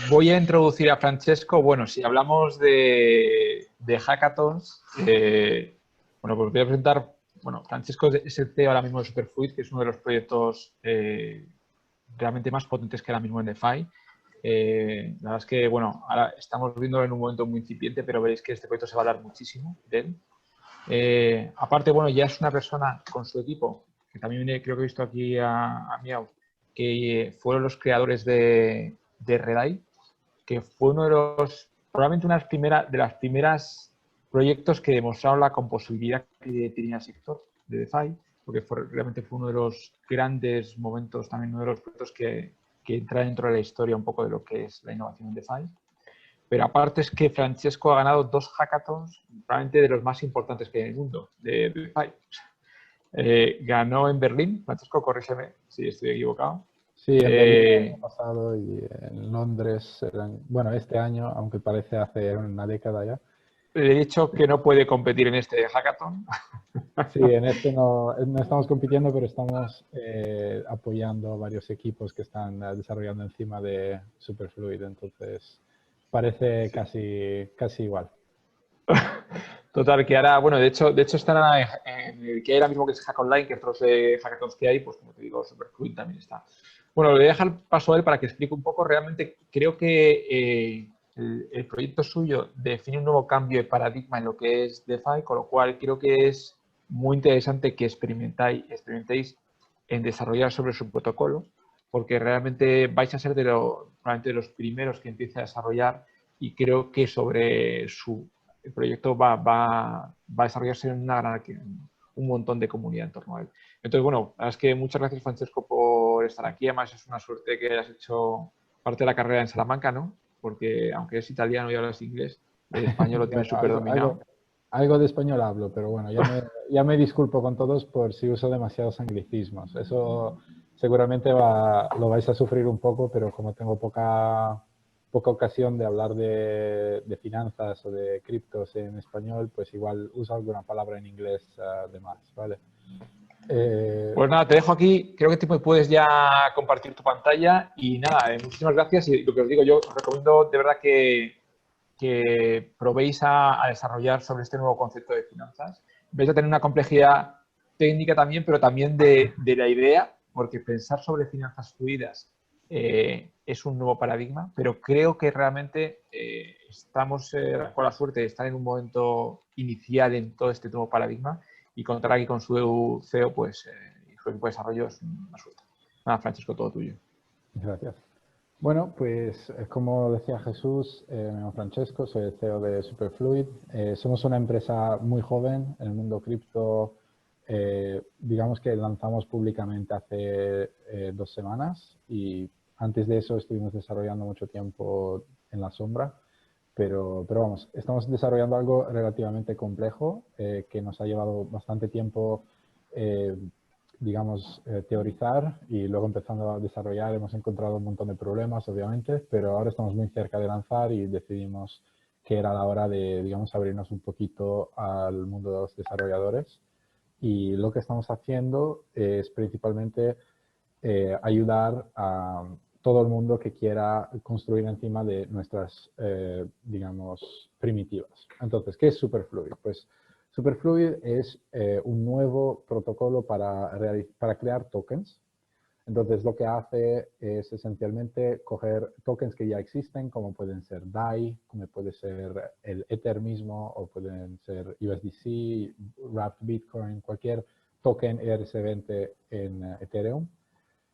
voy a introducir a Francesco. Bueno, si hablamos de hackathons, bueno, pues voy a presentar. Bueno, Francesco es el CEO ahora mismo de Superfluid, que es uno de los proyectos realmente más potentes que ahora mismo en DeFi. La verdad es que, bueno, ahora estamos viendo en un momento muy incipiente, pero veréis que este proyecto se va a dar muchísimo de él. Aparte, bueno, ya es una persona con su equipo, que también creo que he visto aquí a Miau, que fueron los creadores de Redeye, que fue uno de los, probablemente de las primeras proyectos que demostraron la composibilidad que tenía el sector de DeFi, porque realmente fue uno de los grandes momentos, también uno de los proyectos que entra dentro de la historia un poco de lo que es la innovación en DeFi. Pero aparte es que Francesco ha ganado 2 hackathons, probablemente de los más importantes que hay en el mundo, de DeFi. Ganó en Berlín, Francesco, corrígeme si estoy equivocado. Sí, en Berlín el año pasado y en Londres, bueno, este año, aunque parece hace una década ya. Le he dicho que no puede competir en este hackathon. Sí, en este no estamos compitiendo, pero estamos apoyando a varios equipos que están desarrollando encima de Superfluid, entonces parece casi igual. Total, que ahora, bueno, de hecho estará en el que hay ahora mismo, que es Hack Online, que otros hackathons que hay, pues como te digo, Superfluid también está. Bueno, le voy a dejar paso a él para que explique un poco. Realmente creo que el proyecto suyo define un nuevo cambio de paradigma en lo que es DeFi, con lo cual creo que es muy interesante que experimentéis en desarrollar sobre su protocolo, porque realmente vais a ser probablemente de los primeros que empiece a desarrollar, y creo que sobre el proyecto va a desarrollarse en un montón de comunidad en torno a él. Entonces, bueno, la verdad es que muchas gracias, Francesco, por estar aquí. Además, es una suerte que hayas hecho parte de la carrera en Salamanca, ¿no? Porque aunque es italiano y hablas inglés, el español lo tienes Bueno, súper dominado. algo de español hablo, pero bueno, ya me disculpo con todos por si uso demasiados anglicismos. Eso seguramente lo vais a sufrir un poco, pero como tengo poca ocasión de hablar de finanzas o de criptos en español, pues igual uso alguna palabra en inglés de más, ¿vale? Pues nada, te dejo aquí. Creo que te puedes ya compartir tu pantalla. Y nada, muchísimas gracias. Y lo que os digo, yo os recomiendo de verdad que probéis a desarrollar sobre este nuevo concepto de finanzas. Vais a tener una complejidad técnica también, pero también de la idea, porque pensar sobre finanzas fluidas es un nuevo paradigma, pero creo que realmente estamos con la suerte de estar en un momento inicial en todo este nuevo paradigma, y contar aquí con su CEO, pues, y su equipo de desarrollo es una suerte. Nada, Francesco, todo tuyo. Gracias. Bueno, pues como decía Jesús, me llamo Francesco, soy el CEO de Superfluid. Somos una empresa muy joven en el mundo cripto. Digamos que lanzamos públicamente hace 2 semanas y antes de eso estuvimos desarrollando mucho tiempo en la sombra. Pero vamos, estamos desarrollando algo relativamente complejo que nos ha llevado bastante tiempo digamos, teorizar y luego empezando a desarrollar hemos encontrado un montón de problemas, obviamente, pero ahora estamos muy cerca de lanzar y decidimos que era la hora de, digamos, abrirnos un poquito al mundo de los desarrolladores. Y lo que estamos haciendo es principalmente ayudar a todo el mundo que quiera construir encima de nuestras, digamos, primitivas. Entonces, ¿qué es Superfluid? Pues Superfluid es un nuevo protocolo para crear tokens. Entonces, lo que hace es esencialmente coger tokens que ya existen, como pueden ser DAI, como puede ser el Ether mismo, o pueden ser USDC, Wrapped Bitcoin, cualquier token ERC20 en Ethereum,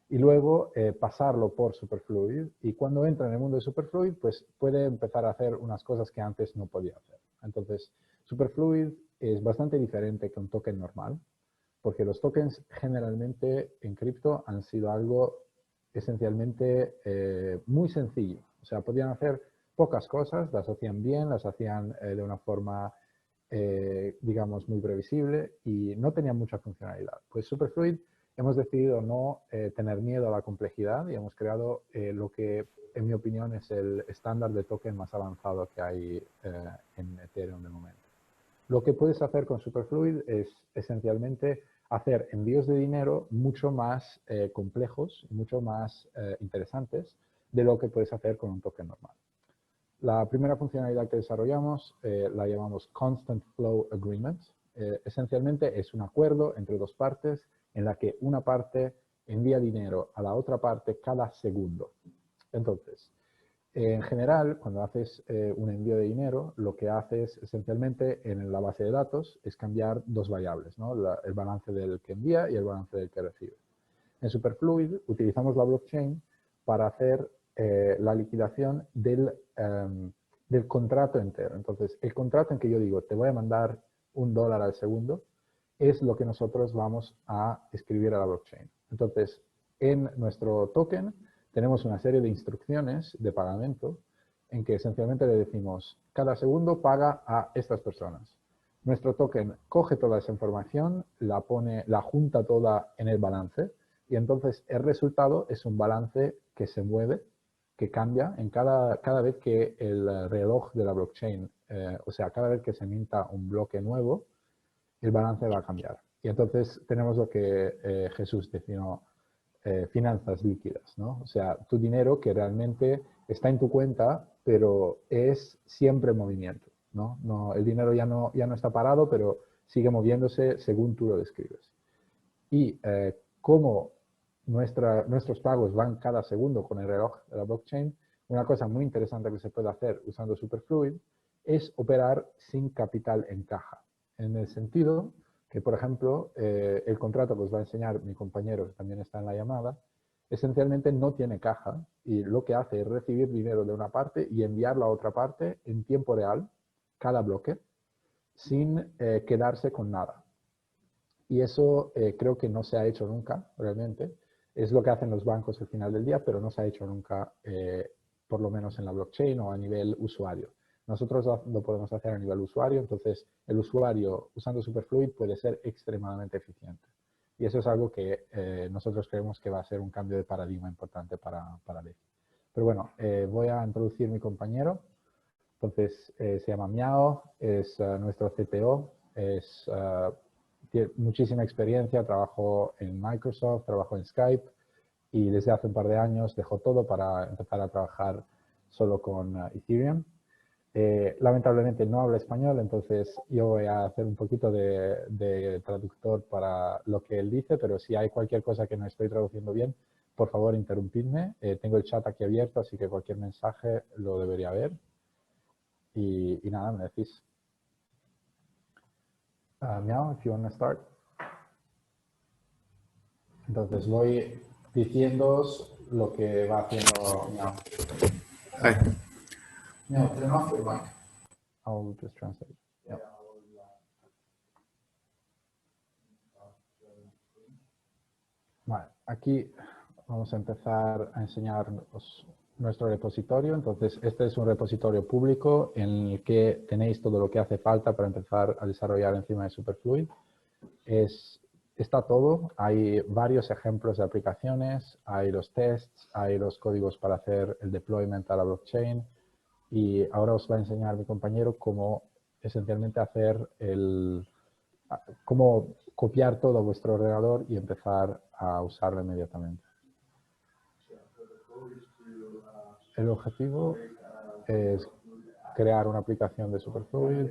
y luego pasarlo por Superfluid, y cuando entra en el mundo de Superfluid, pues puede empezar a hacer unas cosas que antes no podía hacer. Entonces, Superfluid es bastante diferente que un token normal, porque los tokens generalmente en cripto han sido algo esencialmente muy sencillo. O sea, podían hacer pocas cosas, las hacían bien, las hacían de una forma, digamos, muy previsible y no tenían mucha funcionalidad. Pues Superfluid hemos decidido no tener miedo a la complejidad y hemos creado lo que, en mi opinión, es el estándar de token más avanzado que hay en Ethereum de momento. Lo que puedes hacer con Superfluid es esencialmente hacer envíos de dinero mucho más complejos, mucho más interesantes, de lo que puedes hacer con un token normal. La primera funcionalidad que desarrollamos la llamamos Constant Flow Agreement. Esencialmente es un acuerdo entre dos partes en la que una parte envía dinero a la otra parte cada segundo. Entonces, en general, cuando haces un envío de dinero, lo que haces esencialmente en la base de datos es cambiar dos variables, ¿no? El balance del que envía y el balance del que recibe. En Superfluid utilizamos la blockchain para hacer la liquidación del contrato entero. Entonces, el contrato en que yo digo, te voy a mandar $1 al segundo, es lo que nosotros vamos a escribir a la blockchain. Entonces, en nuestro token tenemos una serie de instrucciones de pagamento en que esencialmente le decimos, cada segundo paga a estas personas. Nuestro token coge toda esa información, la junta toda en el balance y entonces el resultado es un balance que se mueve, que cambia en cada vez que el reloj de la blockchain, o sea, cada vez que se minta un bloque nuevo, el balance va a cambiar. Y entonces tenemos lo que Jesús definió, finanzas líquidas, ¿no? O sea, tu dinero que realmente está en tu cuenta, pero es siempre en movimiento, ¿no? El dinero ya no está parado, pero sigue moviéndose según tú lo describes. Y como nuestros pagos van cada segundo con el reloj de la blockchain, una cosa muy interesante que se puede hacer usando Superfluid es operar sin capital en caja. En el sentido que, por ejemplo, el contrato que os va a enseñar mi compañero, que también está en la llamada, esencialmente no tiene caja y lo que hace es recibir dinero de una parte y enviarlo a otra parte en tiempo real, cada bloque, sin quedarse con nada. Y eso creo que no se ha hecho nunca, realmente. Es lo que hacen los bancos al final del día, pero no se ha hecho nunca, por lo menos en la blockchain o a nivel usuario. Nosotros lo podemos hacer a nivel usuario, entonces el usuario usando Superfluid puede ser extremadamente eficiente. Y eso es algo que nosotros creemos que va a ser un cambio de paradigma importante para DeFi. Pero bueno, voy a introducir a mi compañero. Entonces, se llama Miao, es nuestro CTO, tiene muchísima experiencia, trabajó en Microsoft, trabajó en Skype y desde hace un par de años dejó todo para empezar a trabajar solo con Ethereum. Lamentablemente no habla español, entonces yo voy a hacer un poquito de traductor para lo que él dice, pero si hay cualquier cosa que no estoy traduciendo bien, por favor interrumpidme. Tengo el chat aquí abierto, así que cualquier mensaje lo debería ver. Y nada, me decís. Miao, if you want to start. Entonces voy diciéndoos lo que va haciendo Miao. Hi. Miao, turn off your mic. I'll just translate. Yep. Vale, aquí vamos a empezar a enseñaros nuestro repositorio. Entonces, este es un repositorio público en el que tenéis todo lo que hace falta para empezar a desarrollar encima de Superfluid. Está todo, hay varios ejemplos de aplicaciones, hay los tests, hay los códigos para hacer el deployment a la blockchain y ahora os va a enseñar mi compañero cómo esencialmente cómo copiar todo a vuestro ordenador y empezar a usarlo inmediatamente. El objetivo es crear una aplicación de Superfluid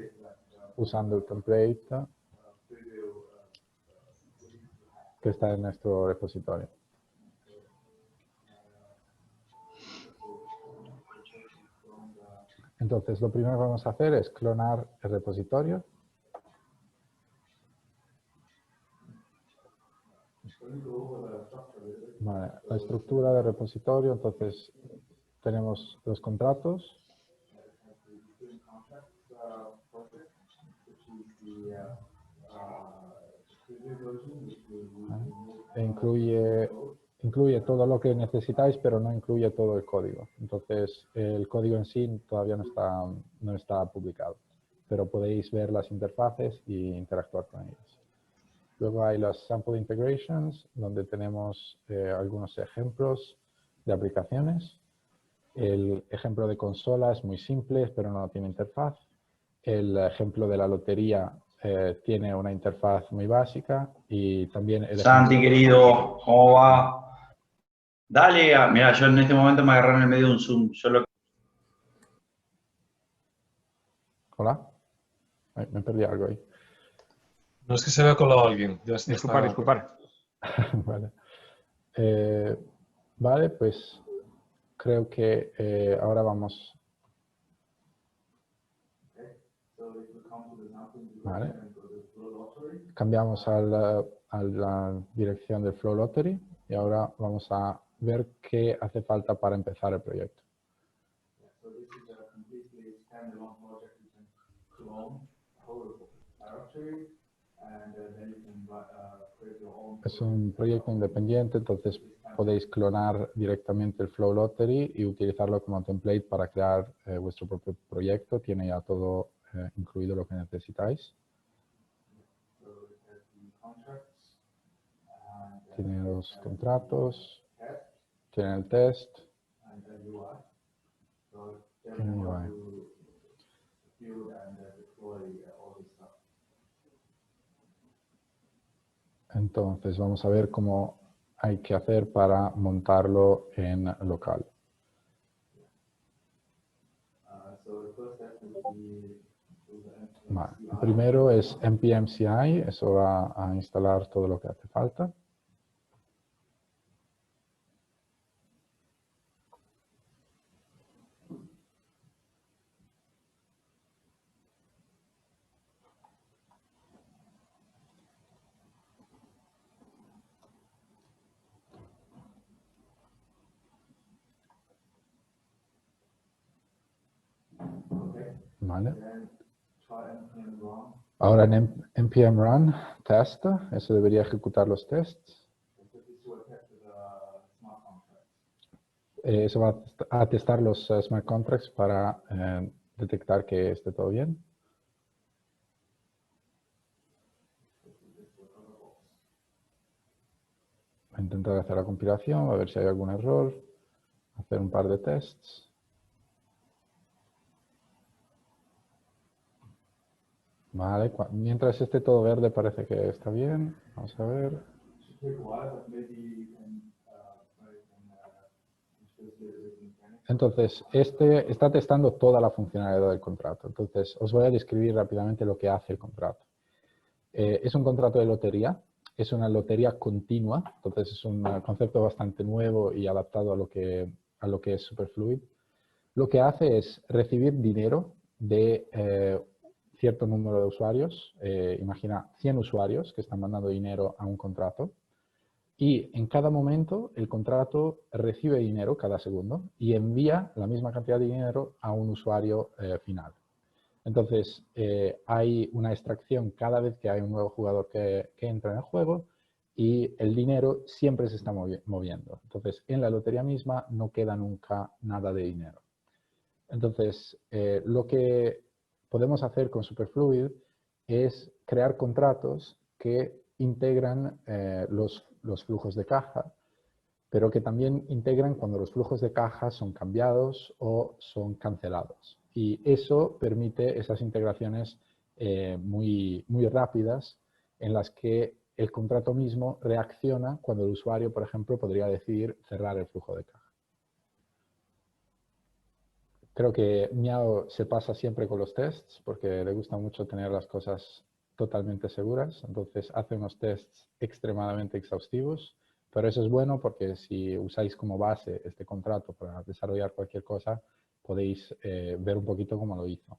usando el template que está en nuestro repositorio. Entonces, lo primero que vamos a hacer es clonar el repositorio. Vale, la estructura del repositorio, entonces tenemos los contratos. E incluye todo lo que necesitáis, pero no incluye todo el código. Entonces, el código en sí todavía no está publicado, pero podéis ver las interfaces e interactuar con ellas. Luego hay las sample integrations, donde tenemos algunos ejemplos de aplicaciones. El ejemplo de consola es muy simple, pero no tiene interfaz. El ejemplo de la lotería tiene una interfaz muy básica y también el Santi, querido, ¿cómo va? Dale, mira, yo en este momento me agarré en el medio de un Zoom. Hola. Ay, me perdí algo ahí. No, es que se había colado alguien. Ya Disculpar, está. disculpar. Vale. Vale, pues creo que ahora vamos. Vale. Cambiamos a la dirección del Flow Lottery y ahora vamos a ver qué hace falta para empezar el proyecto. Es un proyecto independiente, entonces podéis clonar directamente el Flow Lottery y utilizarlo como template para crear vuestro propio proyecto. Tiene ya todo incluido lo que necesitáis. Tiene los contratos, tiene el test, tiene UI. Entonces vamos a ver cómo hay que hacer para montarlo en local. Vale. Primero es npm CI, eso va a instalar todo lo que hace falta. Vale. Ahora en npm run test, eso debería ejecutar los tests. Eso va a testar los smart contracts para detectar que esté todo bien. Voy a intentar hacer la compilación, a ver si hay algún error, hacer un par de tests. Vale, mientras esté todo verde parece que está bien. Vamos a ver. Entonces, este está testando toda la funcionalidad del contrato. Entonces, os voy a describir rápidamente lo que hace el contrato. Es un contrato de lotería, es una lotería continua, entonces es un concepto bastante nuevo y adaptado a lo que es Superfluid. Lo que hace es recibir dinero de cierto número de usuarios, imagina 100 usuarios que están mandando dinero a un contrato, y en cada momento el contrato recibe dinero cada segundo y envía la misma cantidad de dinero a un usuario final. Entonces, hay una extracción cada vez que hay un nuevo jugador que entra en el juego y el dinero siempre se está moviendo. Entonces, en la lotería misma no queda nunca nada de dinero. Entonces, lo que podemos hacer con Superfluid es crear contratos que integran los flujos de caja, pero que también integran cuando los flujos de caja son cambiados o son cancelados. Y eso permite esas integraciones muy rápidas en las que el contrato mismo reacciona cuando el usuario, por ejemplo, podría decidir cerrar el flujo de caja. Creo que Miao se pasa siempre con los tests porque le gusta mucho tener las cosas totalmente seguras. Entonces hace unos tests extremadamente exhaustivos, pero eso es bueno porque si usáis como base este contrato para desarrollar cualquier cosa, podéis ver un poquito cómo lo hizo.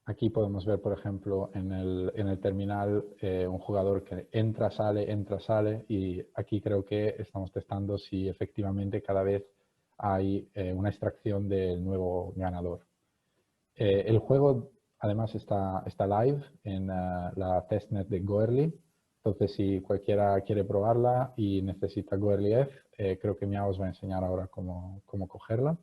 Aquí podemos ver, por ejemplo, en el terminal un jugador que entra, sale, y aquí creo que estamos testando si efectivamente cada vez hay una extracción del nuevo ganador. El juego además está live en la testnet de Goerli, entonces si cualquiera quiere probarla y necesita GoerliF, creo que Miao os va a enseñar ahora cómo cogerla.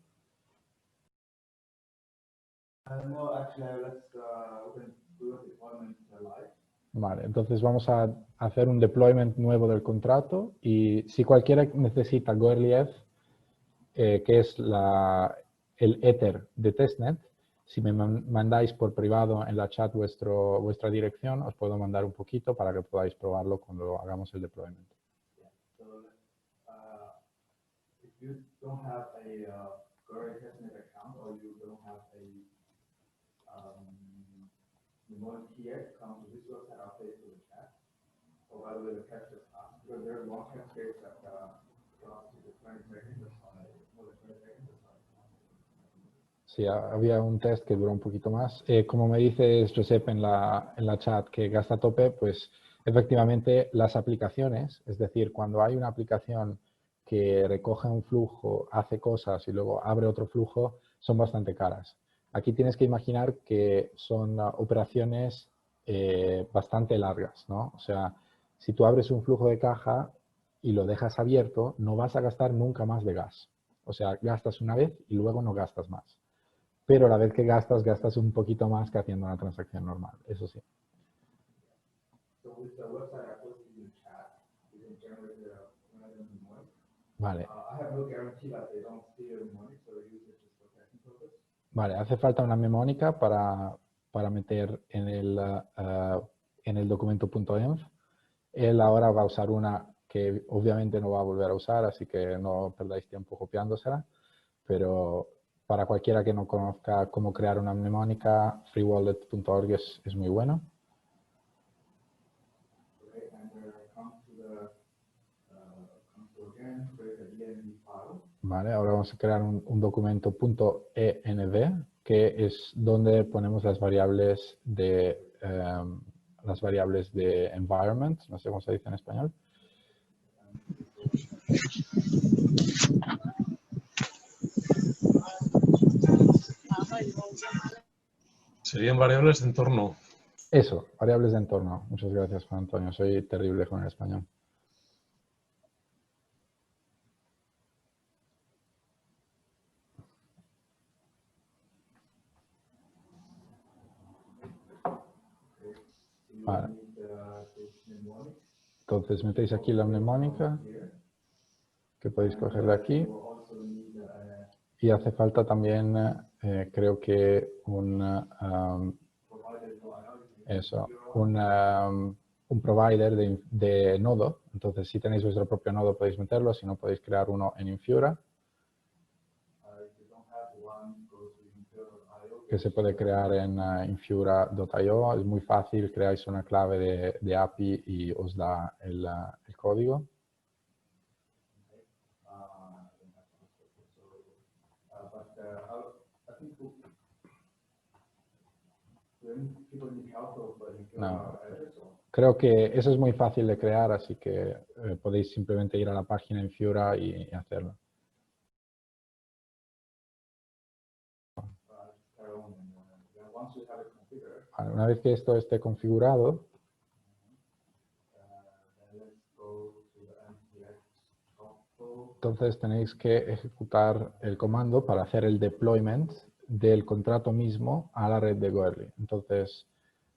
Vale, entonces vamos a hacer un deployment nuevo del contrato y si cualquiera necesita GoerliF, que es el Ether de testnet, si me mandáis por privado en la chat vuestra dirección, os puedo mandar un poquito para que podáis probarlo cuando hagamos el deployment. you don't have a GoRally testnet account or you don't have a mnemonic here, come to this website, I'll place to the chat. Or by the way, the catch just asked, because there are long cascades that last to the 20 seconds, that's fine. More than 20 seconds, that's fine. Sí, había un test que duró un poquito más. Como me dices, Josep, en la chat que gasta a tope, pues efectivamente las aplicaciones, es decir, cuando hay una aplicación que recoge un flujo, hace cosas y luego abre otro flujo, son bastante caras. Aquí tienes que imaginar que son operaciones bastante largas, ¿no? O sea, si tú abres un flujo de caja y lo dejas abierto, no vas a gastar nunca más de gas. O sea, gastas una vez y luego no gastas más. Pero la vez que gastas, gastas un poquito más que haciendo una transacción normal, eso sí. So with the website I posted in the chat, you can generate one of the mnemonics. Vale. I have no guarantee that they don't see a mnemonic, so they use it just for testing purpose. Vale, hace falta una mnemónica para meter en el documento.env. Él ahora va a usar una que obviamente no va a volver a usar, así que no perdáis tiempo copiándosela, pero para cualquiera que no conozca cómo crear una mnemónica, freewallet.org es muy bueno. Okay, and come to again, create an env file. Vale, ahora vamos a crear un documento .env, que es donde ponemos las variables de environment, no sé cómo se dice en español. Serían variables de entorno. Eso, variables de entorno. Muchas gracias, Juan Antonio. Soy terrible con el español. Vale. Entonces metéis aquí la mnemónica, que podéis coger de aquí. Y hace falta también, creo que un provider de nodo. Entonces, si tenéis vuestro propio nodo podéis meterlo, si no podéis crear uno en Infura, que se puede crear en infura.io. Es muy fácil, creáis una clave de API y os da el código. No. Creo que eso es muy fácil de crear, así que podéis simplemente ir a la página Infura y hacerlo. Vale, una vez que esto esté configurado, entonces tenéis que ejecutar el comando para hacer el deployment del contrato mismo a la red de Goerli. Entonces,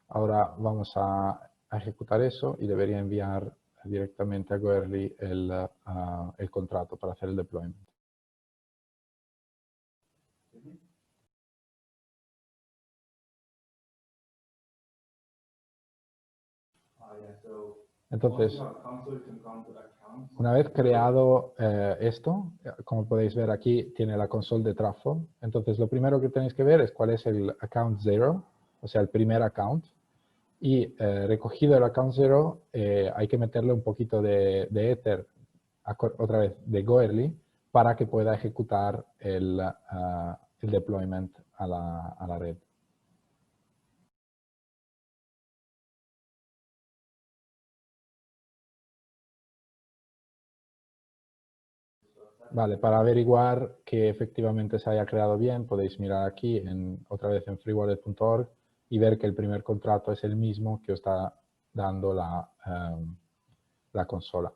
ahora vamos a ejecutar eso y debería enviar directamente a Goerli el contrato para hacer el deployment. Entonces, una vez creado esto, como podéis ver aquí, tiene la console de Trafo. Entonces, lo primero que tenéis que ver es cuál es el account 0, o sea, el primer account. Y recogido el account 0, hay que meterle un poquito de Ether, otra vez, de Goerli, para que pueda ejecutar el deployment a la red. Vale, para averiguar que efectivamente se haya creado bien, podéis mirar aquí, otra vez en freewallet.org, y ver que el primer contrato es el mismo que os está dando la consola.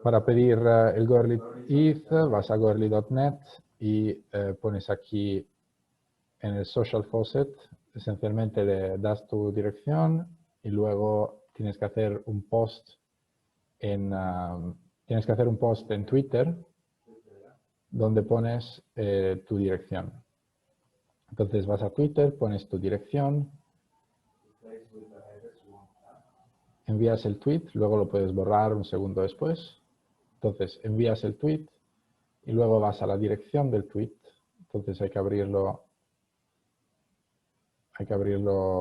Para pedir el Goerli ETH, vas a goerli.net y pones aquí en el social faucet, esencialmente le das tu dirección y luego tienes que hacer un post en Twitter donde pones tu dirección. Entonces vas a Twitter, pones tu dirección, envías el tweet, luego lo puedes borrar un segundo después. Entonces envías el tweet y luego vas a la dirección del tweet. Entonces hay que abrirlo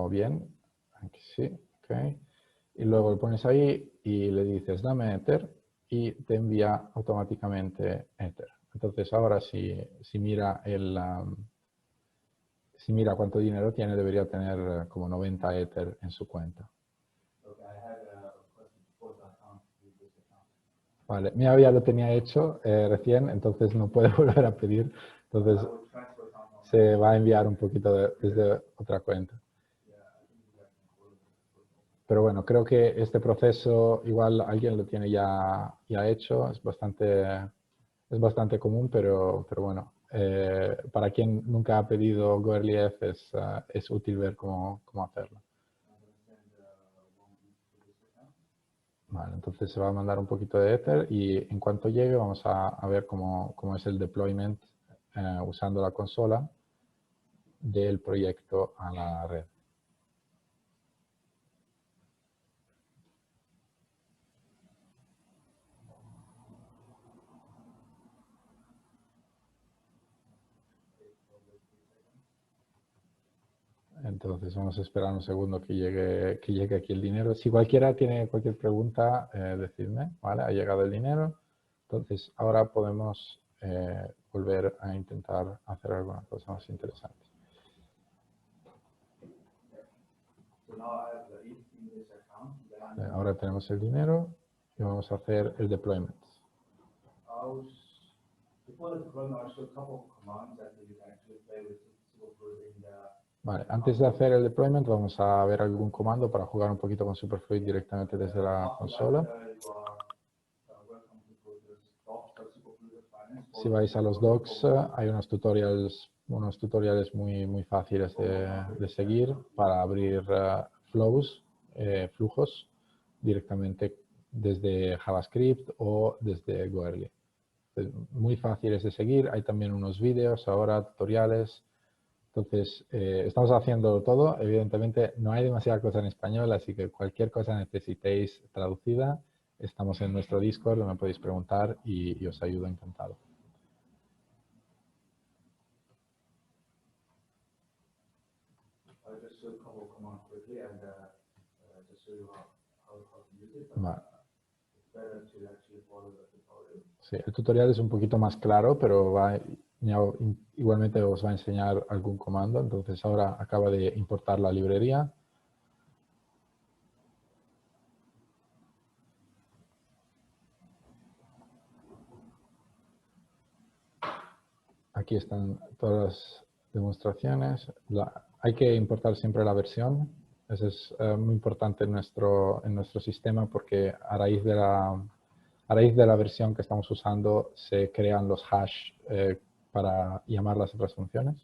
bien. Aquí sí, ok. Y luego lo pones ahí y le dices dame Ether y te envía automáticamente Ether. Entonces ahora si mira si mira cuánto dinero tiene, debería tener como 90 Ether en su cuenta. Okay, I had a question for the account, this account. Vale, mira, ya lo tenía hecho recién, entonces no puede volver a pedir. Entonces I would transfer account on. se va a enviar un poquito desde otra cuenta. Yeah, I think you guys can follow this. Pero bueno, creo que este proceso igual alguien lo tiene ya hecho, es bastante común, pero bueno, para quien nunca ha pedido GoEarlyF es útil ver cómo hacerlo. Vale, entonces se va a mandar un poquito de Ether y en cuanto llegue vamos a ver cómo es el deployment usando la consola del proyecto a la red. Entonces vamos a esperar un segundo que llegue aquí el dinero. Si cualquiera tiene cualquier pregunta, decidme, ¿vale? Ha llegado el dinero. Entonces ahora podemos volver a intentar hacer alguna cosa más interesante. So now I have the ETH in this account. Then Ahora tenemos el dinero y vamos a hacer el deployment. before the deployment, I showed a couple of commands that you can actually play with Superfluid in the. Vale, antes de hacer el deployment vamos a ver algún comando para jugar un poquito con Superfluid directamente desde la consola. Si vais a los docs, hay unos tutoriales muy fáciles de seguir para abrir flujos directamente desde JavaScript o desde GoEarly. Muy fáciles de seguir, hay también unos vídeos ahora, tutoriales. Entonces, estamos haciendo todo. Evidentemente, no hay demasiada cosa en español, así que cualquier cosa necesitéis traducida, estamos en nuestro Discord, me podéis preguntar y os ayudo encantado. I'll just show a couple of commands quickly and just show you how to use it. Vale. It's better to actually follow the tutorial. Sí, el tutorial es un poquito más claro, pero igualmente os va a enseñar algún comando. Entonces ahora acaba de importar la librería. Aquí están todas las demostraciones. Hay que importar siempre la versión. Eso es muy importante en nuestro sistema porque a raíz de la versión que estamos usando se crean los hash para llamar las otras funciones.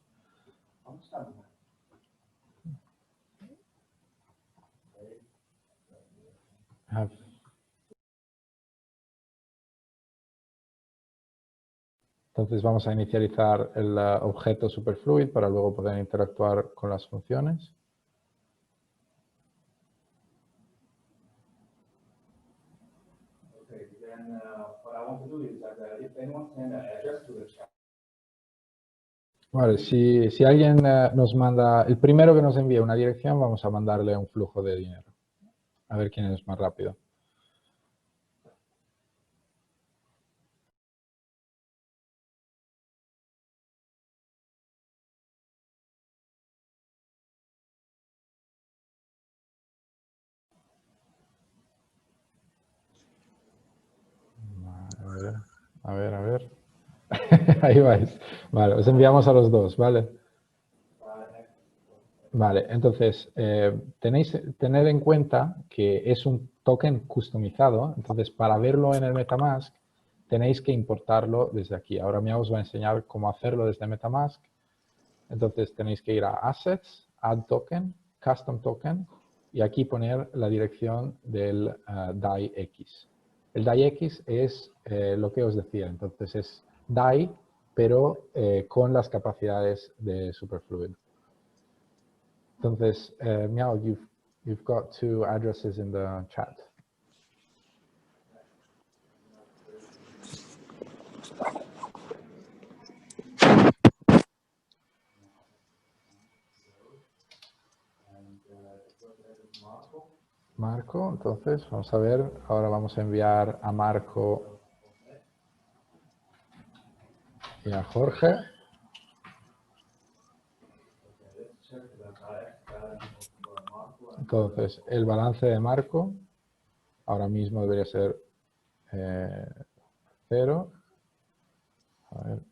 Entonces vamos a inicializar el objeto Superfluid para luego poder interactuar con las funciones. Okay, then what I want to do is that if anyone send an address to the chat. Vale, si alguien nos manda, el primero que nos envíe una dirección, vamos a mandarle un flujo de dinero. A ver quién es más rápido. A ver. Ahí vais. Vale, os enviamos a los dos, ¿vale? Vale, entonces, tener en cuenta que es un token customizado, entonces para verlo en el MetaMask tenéis que importarlo desde aquí. Ahora Miao os va a enseñar cómo hacerlo desde MetaMask. Entonces tenéis que ir a Assets, Add Token, Custom Token y aquí poner la dirección del DAI X. El DAI X es lo que os decía, entonces es DAI pero con las capacidades de Superfluid. Entonces, Miao, you've got two addresses in the chat. Marco, entonces vamos a ver, ahora vamos a enviar a Marco y a Jorge. Entonces, el balance de Marco ahora mismo debería ser 0. A ver.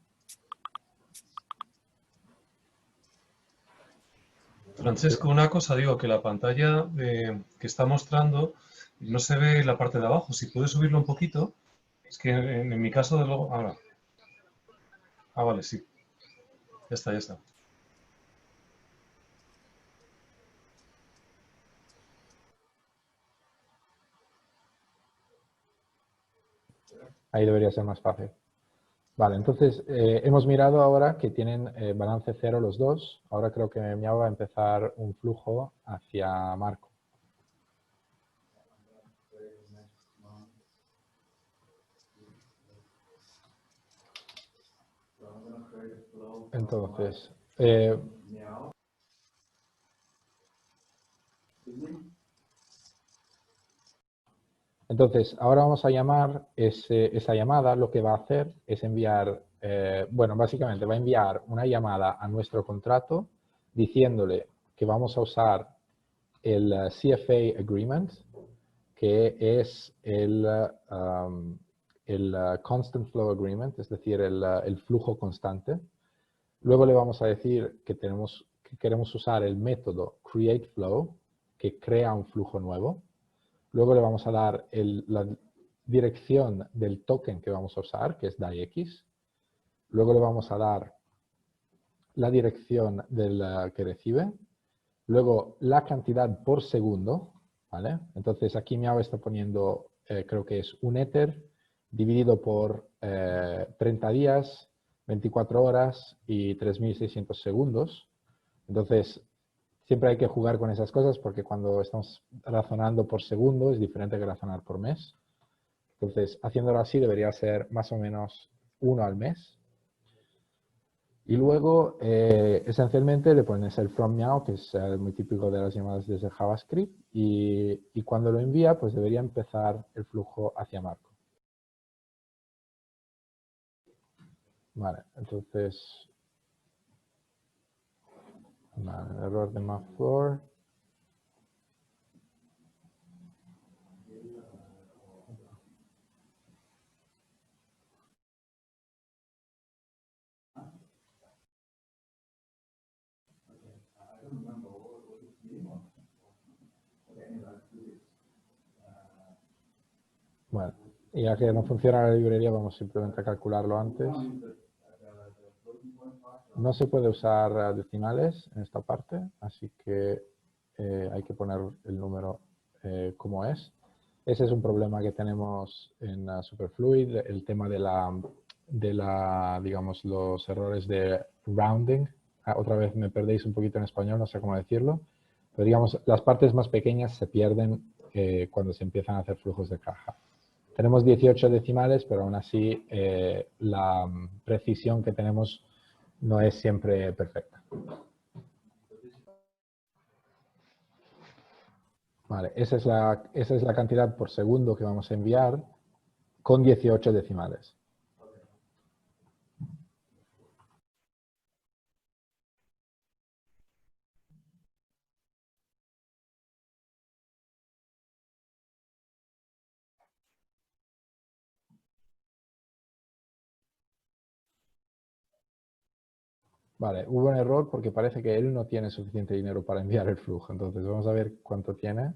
Francesco, una cosa, digo que la pantalla que está mostrando no se ve la parte de abajo. Si puedes subirlo un poquito, es que en mi caso, de luego, ahora. Ah, vale, sí. Ya está, ya está. Ahí debería ser más fácil. Vale, entonces hemos mirado ahora que tienen balance 0 los dos. Ahora creo que Miao va a empezar un flujo hacia Marco. Entonces, ahora vamos a llamar esa llamada, lo que va a hacer es enviar, bueno, básicamente va a enviar una llamada a nuestro contrato diciéndole que vamos a usar el CFA Agreement, que es el Constant Flow Agreement, es decir, el flujo constante. Luego le vamos a decir que queremos usar el método createFlow, que crea un flujo nuevo. Luego le vamos a dar la dirección del token que vamos a usar, que es DAIX. Luego le vamos a dar la dirección del que recibe. Luego la cantidad por segundo, ¿vale? Entonces aquí Miao está poniendo, creo que es un Ether dividido por 30 días, 24 horas y 3.600 segundos. Entonces, siempre hay que jugar con esas cosas porque cuando estamos razonando por segundo es diferente que razonar por mes. Entonces, haciéndolo así debería ser más o menos 1 al mes. Y luego, esencialmente, le pones el from Miao, que es muy típico de las llamadas desde JavaScript, y cuando lo envía, pues debería empezar el flujo hacia Marco. Vale, entonces, vale, error de Mapfloor. Bueno, y ya que no funciona la librería, vamos simplemente a calcularlo antes. No se puede usar decimales en esta parte, así que hay que poner el número como es. Ese es un problema que tenemos en Superfluid, el tema de digamos, los errores de rounding. Otra vez me perdéis un poquito en español, no sé cómo decirlo. Pero digamos, las partes más pequeñas se pierden cuando se empiezan a hacer flujos de caja. Tenemos 18 decimales, pero aún así la precisión que tenemos no es siempre perfecta. Vale, esa es la cantidad por segundo que vamos a enviar con 18 decimales. Vale, hubo un error porque parece que él no tiene suficiente dinero para enviar el flujo. Entonces vamos a ver cuánto tiene.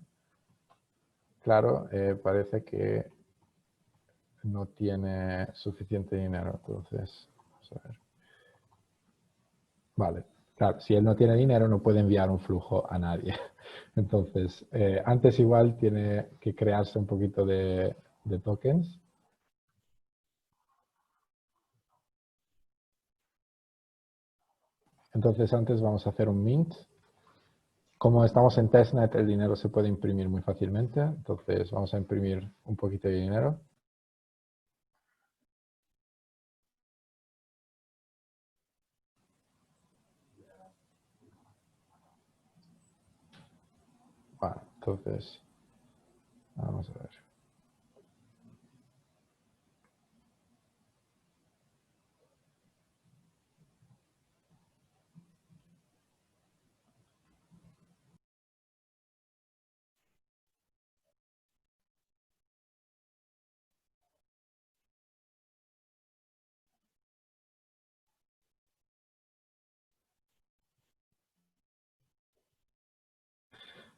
Claro, parece que no tiene suficiente dinero. Entonces, vamos a ver. Vale, claro, si él no tiene dinero no puede enviar un flujo a nadie. Entonces, antes igual tiene que crearse un poquito de tokens. Entonces antes vamos a hacer un mint. Como estamos en testnet, el dinero se puede imprimir muy fácilmente. Entonces vamos a imprimir un poquito de dinero. Bueno, Entonces, vamos a ver.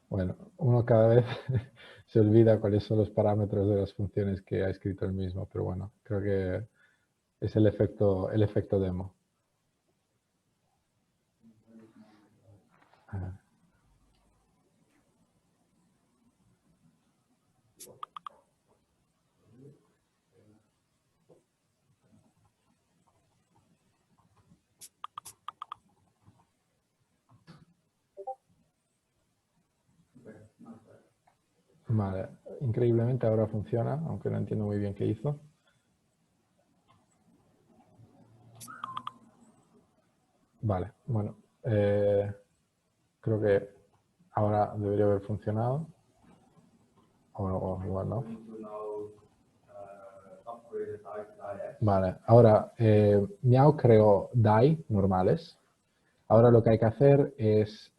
Bueno, uno cada vez se olvida cuáles son los parámetros de las funciones que ha escrito él mismo, pero bueno, creo que es el efecto demo. A ver. Vale, increíblemente ahora funciona, aunque no entiendo muy bien qué hizo. Vale, bueno, creo que ahora debería haber funcionado. O igual no. Vale, ahora Miao creó DAI normales. Ahora lo que hay que hacer es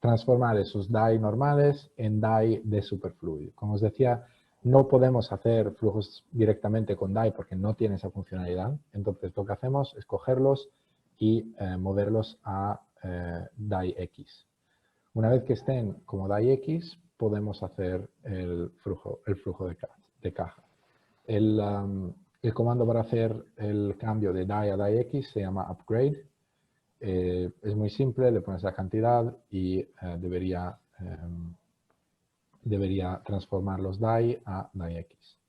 transformar esos DAI normales en DAI de superfluid. Como os decía, no podemos hacer flujos directamente con DAI porque no tiene esa funcionalidad. Entonces lo que hacemos es cogerlos y moverlos a DAI X. Una vez que estén como DAI X, podemos hacer el flujo de caja. El comando para hacer el cambio de DAI a DAI X se llama upgrade. Es muy simple, le pones la cantidad y debería transformar los DAI a DAI X.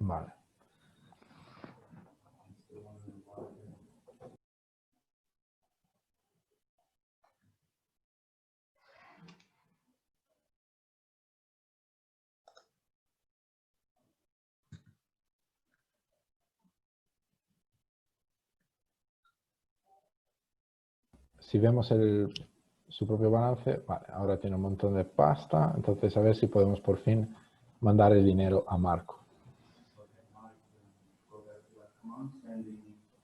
Vale. Si vemos su propio balance, vale, ahora tiene un montón de pasta, entonces a ver si podemos por fin mandar el dinero a Marco.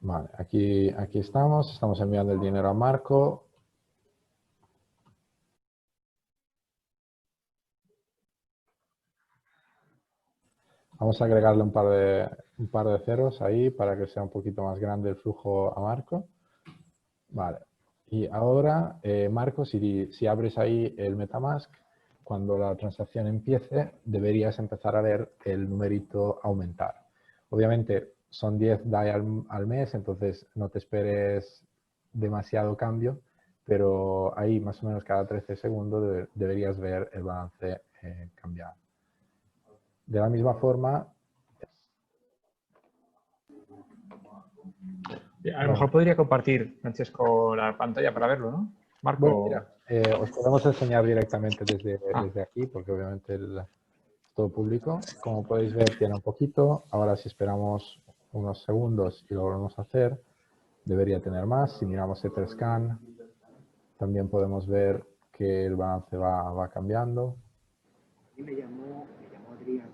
Vale, aquí estamos enviando el dinero a Marco. Vamos a agregarle un par de ceros ahí para que sea un poquito más grande el flujo a Marco. Vale. Y ahora, Marco, si abres ahí el MetaMask, cuando la transacción empiece, deberías empezar a ver el numerito aumentar. Obviamente, son 10 DAI al mes, entonces no te esperes demasiado cambio, pero ahí más o menos cada 13 segundos deberías ver el balance cambiar. De la misma forma... A lo mejor podría compartir, Francesco, la pantalla para verlo, ¿no? Marco. Bueno, mira, os podemos enseñar directamente desde aquí, porque obviamente es todo público. Como podéis ver, tiene un poquito. Ahora, si esperamos unos segundos y lo volvemos a hacer, debería tener más. Si miramos Etherscan, también podemos ver que el balance va cambiando. Y me llamó Adrián.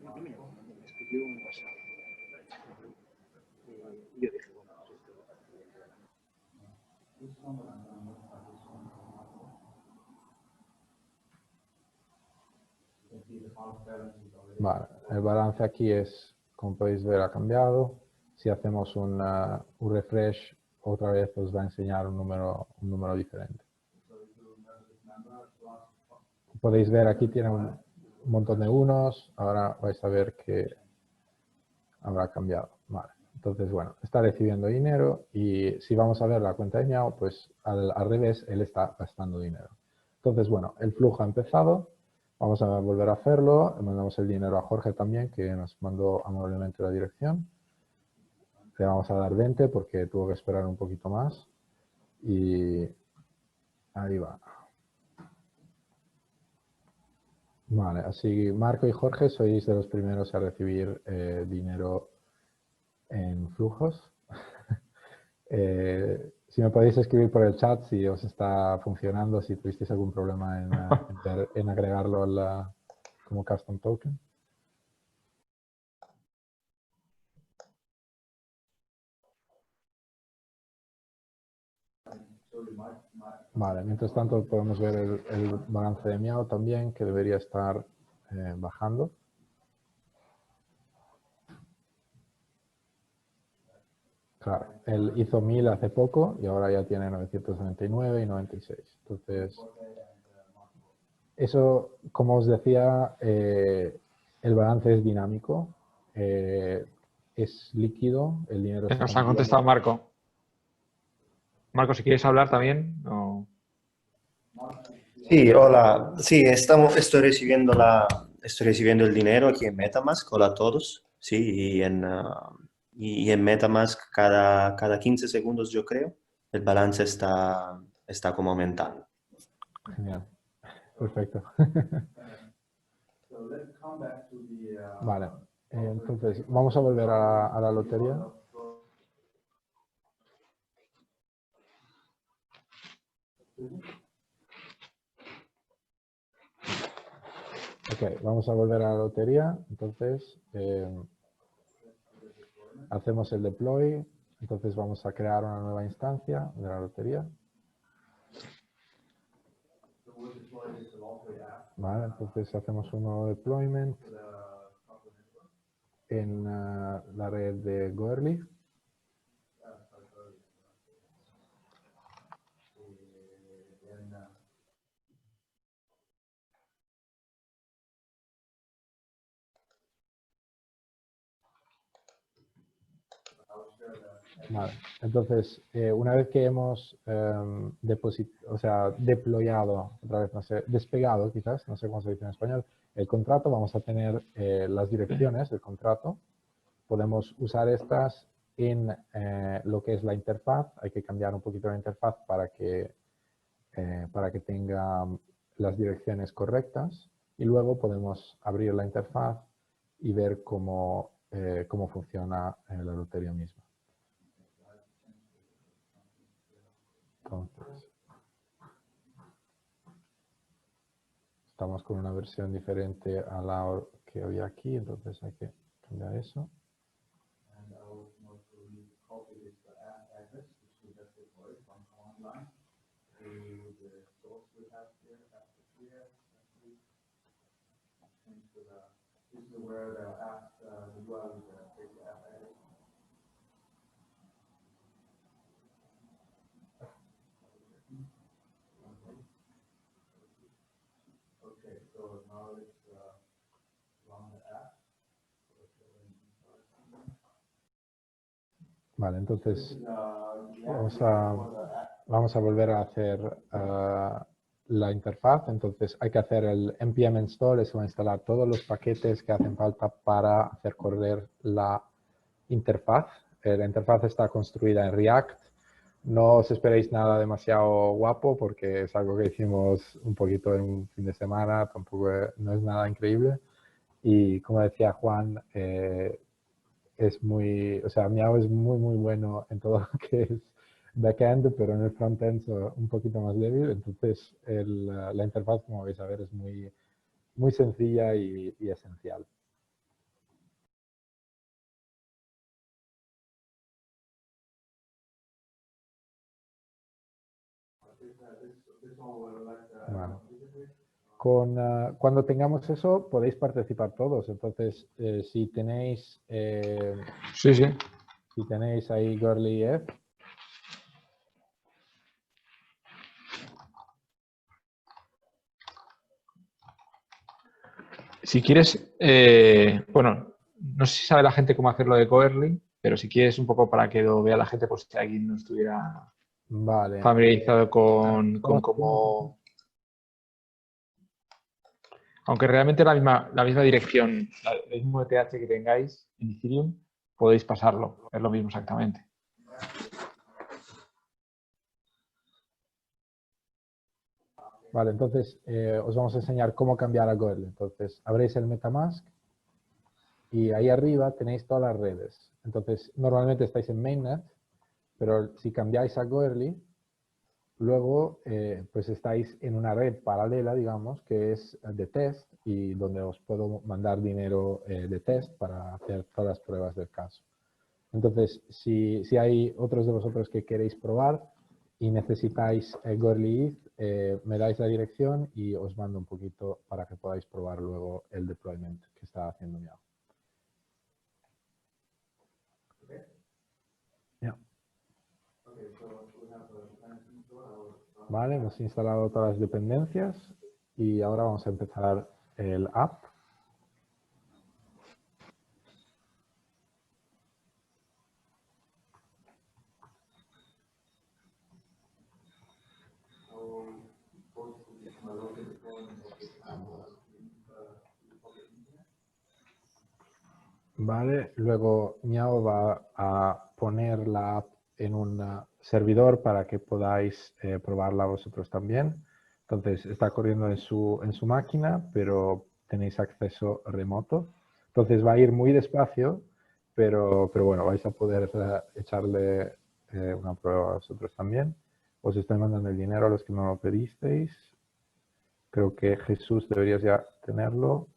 No me llamó, me escribió un WhatsApp. Y yo dije, bueno, pues esto. Vale, el balance aquí es, como podéis ver, ha cambiado. Si hacemos un refresh, otra vez os va a enseñar un número diferente. Podéis ver aquí tiene un montón de unos, ahora vais a ver que habrá cambiado. Vale. Entonces, bueno, está recibiendo dinero y si vamos a ver la cuenta de Miao, pues al revés, él está gastando dinero. Entonces, bueno, el flujo ha empezado, vamos a volver a hacerlo, mandamos el dinero a Jorge también, que nos mandó amablemente la dirección. Le vamos a dar 20 porque tuvo que esperar un poquito más y ahí va. Vale, así Marco y Jorge sois de los primeros a recibir dinero en flujos. Si me podéis escribir por el chat si os está funcionando, si tuvisteis algún problema en agregarlo como custom token. Vale, mientras tanto podemos ver el balance de Miao también, que debería estar bajando. Claro, él hizo 1000 hace poco y ahora ya tiene 999 y 96. Entonces, eso, como os decía, el balance es dinámico, es líquido, el dinero se Nos está ha contestado moviendo. Marco. Marco, si quieres hablar también. O... Sí, hola. Sí, estoy recibiendo el dinero aquí en MetaMask. Hola a todos. Sí, y en MetaMask cada 15 segundos, yo creo, el balance está como aumentando. Genial, perfecto. Vale, entonces vamos a volver a la lotería. Ok, vamos a volver a la lotería. Entonces, hacemos el deploy. Entonces vamos a crear una nueva instancia de la lotería. Vale, entonces hacemos un nuevo deployment en la red de Goerli. Vale. Entonces, una vez que hemos deployado, otra vez, no sé, despegado quizás, no sé cómo se dice en español, el contrato, vamos a tener las direcciones del contrato. Podemos usar estas en lo que es la interfaz. Hay que cambiar un poquito la interfaz para que tenga las direcciones correctas. Y luego podemos abrir la interfaz y ver cómo funciona la lotería misma. Entonces, estamos con una versión diferente a la que había aquí, entonces hay que cambiar eso. Vale, entonces vamos a volver a hacer la interfaz. Entonces hay que hacer el npm install, eso va a instalar todos los paquetes que hacen falta para hacer correr la interfaz. La interfaz está construida en React. No os esperéis nada demasiado guapo porque es algo que hicimos un poquito en un fin de semana, tampoco no es nada increíble. Y como decía Juan, es muy, o sea, Miao es muy bueno en todo lo que es backend, pero en el frontend un poquito más débil. Entonces, la interfaz, como vais a ver, es muy sencilla y esencial. Bueno. Cuando tengamos eso, podéis participar todos. Entonces, si tenéis Sí, sí. si tenéis ahí Goerli F, Si quieres, bueno, no sé si sabe la gente cómo hacerlo de Goerli, pero si quieres un poco para que lo vea la gente, pues si alguien no estuviera vale. familiarizado con cómo... Aunque realmente la misma dirección, el mismo ETH que tengáis en Ethereum, podéis pasarlo, es lo mismo exactamente. Vale, entonces os vamos a enseñar cómo cambiar a Goerli. Entonces, abréis el MetaMask y ahí arriba tenéis todas las redes. Entonces, normalmente estáis en Mainnet, pero si cambiáis a Goerli, luego pues estáis en una red paralela, digamos, que es de test y donde os puedo mandar dinero de test para hacer todas las pruebas del caso. Entonces, si hay otros de vosotros que queréis probar y necesitáis Goerli ETH, me dais la dirección y os mando un poquito para que podáis probar luego el deployment que está haciendo Miao. Vale, hemos instalado todas las dependencias y ahora vamos a empezar el app. Vale, luego Miao va a poner la app en un servidor para que podáis probarla vosotros también. Entonces está corriendo en su máquina, pero tenéis acceso remoto. Entonces va a ir muy despacio, pero bueno, vais a poder echarle una prueba a vosotros también. Os estoy mandando el dinero a los que no lo pedisteis. Creo que Jesús deberías ya tenerlo.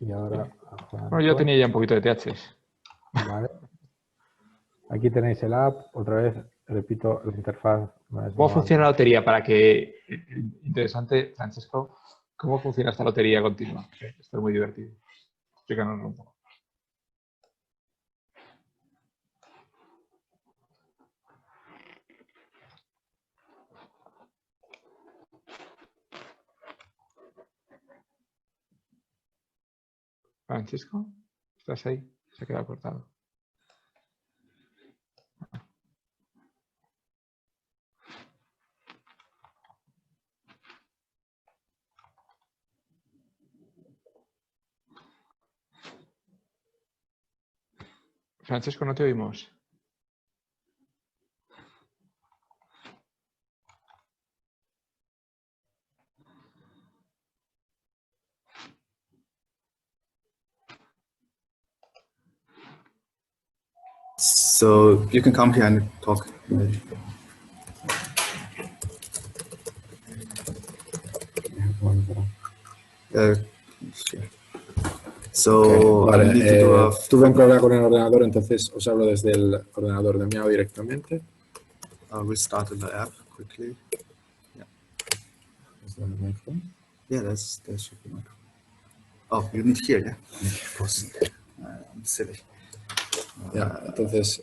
Y ahora Bueno, yo tenía ya un poquito de THs. Vale. Aquí tenéis el app. Otra vez, repito, la interfaz no es ¿Cómo normal. funciona la lotería? Para que... Interesante, Francesco. ¿Cómo funciona esta lotería continua? Esto es muy divertido. Explícanoslo un poco. Francisco, ¿estás ahí? Se ha quedado cortado. Francesco, no te oímos. So you can come here and talk. So Vale, I need to do a tuve un problema con el ordenador, entonces os hablo desde el ordenador de Miao directamente. restart the app quickly. Yeah, that should be microphone. Oh, you need here, yeah? Of course. I'm silly. Ya, entonces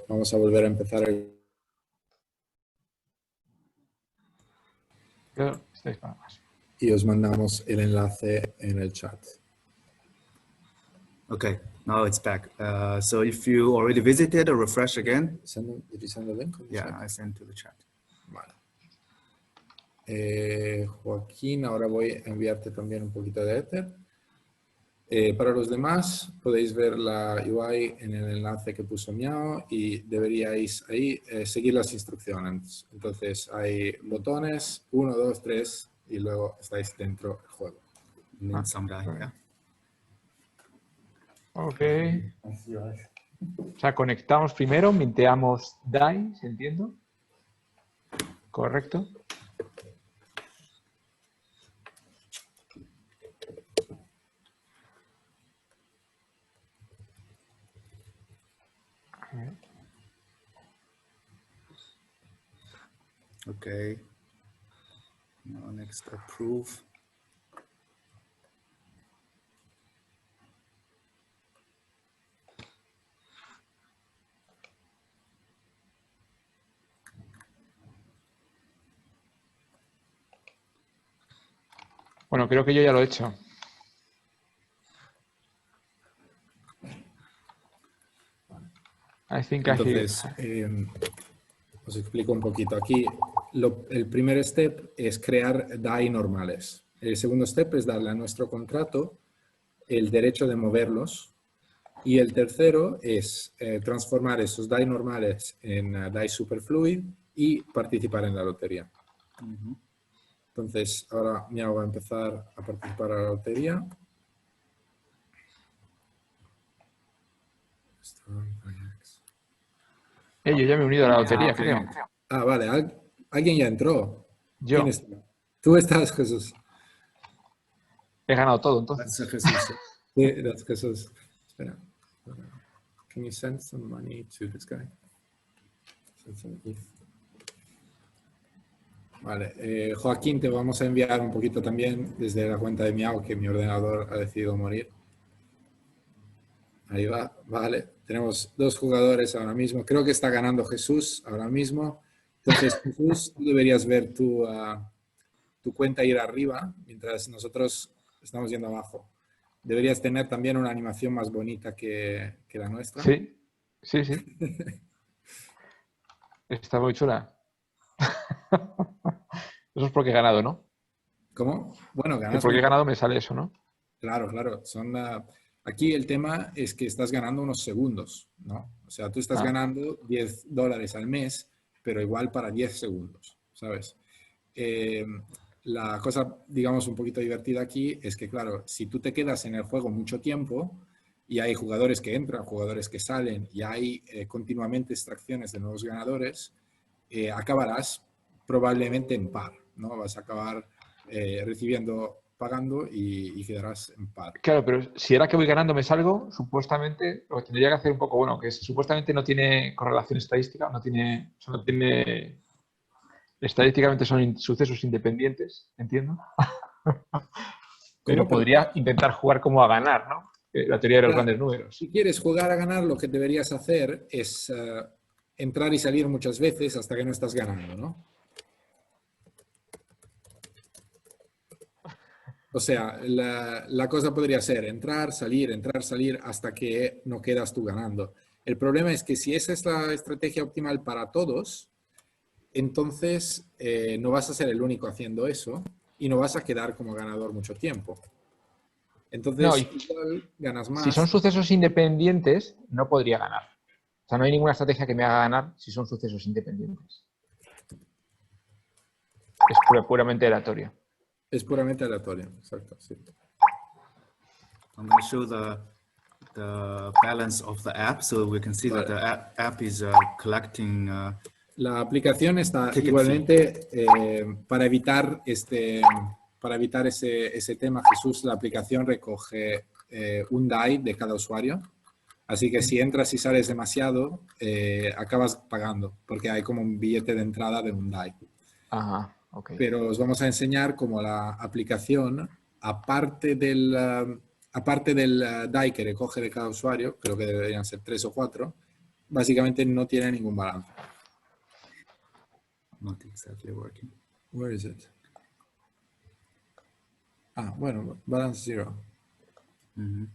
vamos a volver a empezar el... Pero estáis para más. Y os mandamos el enlace en el chat. Okay, now it's back. So if you already visited, refresh again. Did you send the link? Yeah, I sent to the chat. Vale. Joaquín, ahora voy a enviarte también un poquito de Ether. Para los demás, podéis ver la UI en el enlace que puso Miao y deberíais ahí seguir las instrucciones. Entonces hay botones, 1, 2, 3 y luego estáis dentro del juego. Need some dye, yeah. Ok. O sea, conectamos primero, minteamos DAI, ¿se entiende? Correcto. Okay. Now next approve. Bueno, creo que yo ya lo he hecho. Entonces, os explico un poquito. Aquí el primer step es crear DAI normales. El segundo step es darle a nuestro contrato el derecho de moverlos. Y el tercero es transformar esos DAI normales en DAI Superfluid y participar en la lotería. Ujú. Entonces, ahora Miao va a empezar a participar a la lotería. Yo ya me he unido a la lotería, creo. Ah, vale. Alguien ya entró. Yo. ¿Quién está? Tú estás, Jesús. He ganado todo, entonces. That's Jesús. Sí, that's Jesús. Espera. Can you send some money to this guy? Send some ETH. Vale. Joaquín, te vamos a enviar un poquito también desde la cuenta de Miao, que mi ordenador ha decidido morir. Ahí va, vale. Tenemos 2 jugadores ahora mismo. Creo que está ganando Jesús ahora mismo. Entonces, Jesús, tú deberías ver tu cuenta ir arriba mientras nosotros estamos yendo abajo. Deberías tener también una animación más bonita que la nuestra. Sí, sí, sí. Está muy chula. Eso es porque he ganado, ¿no? ¿Cómo? Bueno, Que ganas. porque he ganado me sale eso, ¿no? Claro, claro. Aquí el tema es que estás ganando unos segundos, ¿no? O sea, tú estás ganando $10 al mes, pero igual para 10 segundos, ¿sabes? La cosa, digamos, un poquito divertida aquí es que, claro, si tú te quedas en el juego mucho tiempo y hay jugadores que entran, jugadores que salen y hay continuamente extracciones de nuevos ganadores, acabarás probablemente en par, ¿no? Vas a acabar pagando y quedarás en par. Claro, pero si ahora que voy ganando me salgo, supuestamente lo que tendría que hacer un poco, bueno, que supuestamente no tiene correlación estadística, no tiene estadísticamente son sucesos independientes, entiendo. Pero podría intentar jugar como a ganar, ¿no? La teoría de los grandes números. Si quieres jugar a ganar, lo que deberías hacer es entrar y salir muchas veces hasta que no estás ganando, ¿no? O sea, la cosa podría ser entrar, salir hasta que no quedas tú ganando. El problema es que si esa es la estrategia optimal para todos, entonces no vas a ser el único haciendo eso y no vas a quedar como ganador mucho tiempo. Entonces, No, igual ganas más. Si son sucesos independientes, no podría ganar. O sea, no hay ninguna estrategia que me haga ganar si son sucesos independientes. Es puramente aleatorio. Es puramente aleatorio, exacto, sí. I'm going to show the balance of the app so we can see that the app is collecting. La aplicación está igualmente para evitar ese tema. Jesús, la aplicación recoge un DAI de cada usuario. Así que si entras y sales demasiado, acabas pagando porque hay como un billete de entrada de un DAI. Ajá. Okay. Pero os vamos a enseñar cómo la aplicación, aparte del DAI que recoge de cada usuario, creo que deberían ser 3 o 4, básicamente no tiene ningún balance. Not exactly working. Where is it? Bueno, balance 0. Mm-hmm.